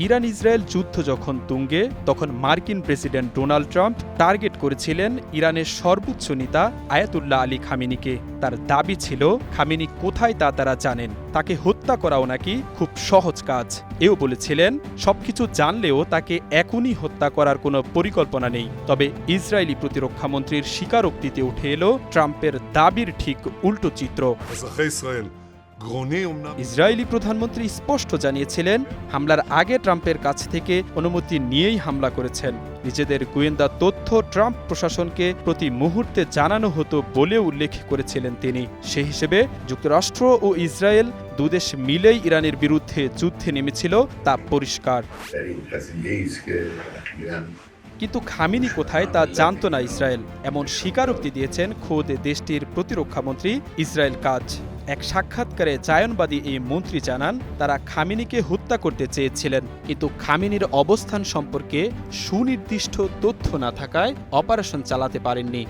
Iran Israel যুদ্ধ যখন তুঙ্গে তখন মার্কিন প্রেসিডেন্ট ডোনাল্ড ট্রাম্প টার্গেট করেছিলেন ইরানের সর্বোচ্চ নেতা আয়াতুল্লাহ আলী খামেনিকে। তার দাবি ছিল খামেনি কোথায় তা তারা জানেন, তাকে হত্যা করাও নাকি খুব সহজ কাজ। এও বলেছিলেন সবকিছু জানলেও তাকে এখনই হত্যা করার কোনো পরিকল্পনা নেই। তবে ইসরায়েলি প্রতিরক্ষামন্ত্রীর স্বীকারোক্তিতে উঠে এলো ট্রাম্পের দাবির ঠিক উল্টো চিত্র। ইসরায়েলি প্রধানমন্ত্রী স্পষ্ট জানিয়েছিলেন হামলার আগে ট্রাম্পের কাছ থেকে অনুমতি নিয়েই হামলা করেছেন। নিজেদের গোয়েন্দা তথ্য ট্রাম্প প্রশাসনকে প্রতি মুহূর্তে জানানো হতো বলে উল্লেখ করেছিলেন তিনি। সে হিসেবে যুক্তরাষ্ট্র ও ইসরায়েল দুদেশ মিলেই ইরানের বিরুদ্ধে যুদ্ধে নেমেছিল তা পরিষ্কার। কিন্তু খামেনি কোথায় তা জানত না ইসরায়েল, এমন স্বীকারোক্তি দিয়েছেন খোদ দেশটির প্রতিরক্ষামন্ত্রী ইসরায়েল কাজ। এক সাক্ষাৎকারে জায়নবাদী এই মন্ত্রী জানান তারা খামেনিকে হত্যা করতে চেয়েছিলেন, কিন্তু খামেনির অবস্থান সম্পর্কে সুনির্দিষ্ট তথ্য না থাকায় অপারেশন চালাতে পারেননি।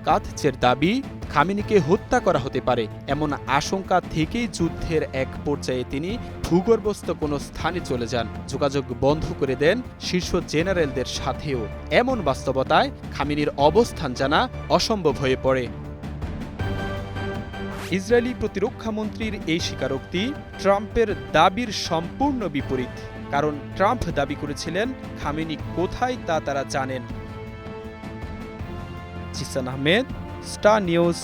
কাতজের দাবি খামেনিকে হত্যা করা হতে পারে এমন আশঙ্কা থেকেই যুদ্ধের এক পর্যায়ে তিনি ভূগর্ভস্থ কোনো স্থানে চলে যান, যোগাযোগ বন্ধ করে দেন শীর্ষ জেনারেলদের সাথেও। এমন বাস্তবতায় খামেনির অবস্থান জানা অসম্ভব হয়ে পড়ে। ইসরায়েলি প্রতিরক্ষামন্ত্রীর এই স্বীকারোক্তি ট্রাম্পের দাবির সম্পূর্ণ বিপরীত, কারণ ট্রাম্প দাবি করেছিলেন খামেনি কোথায় তা তারা জানেন। Jisan Ahmed, star news.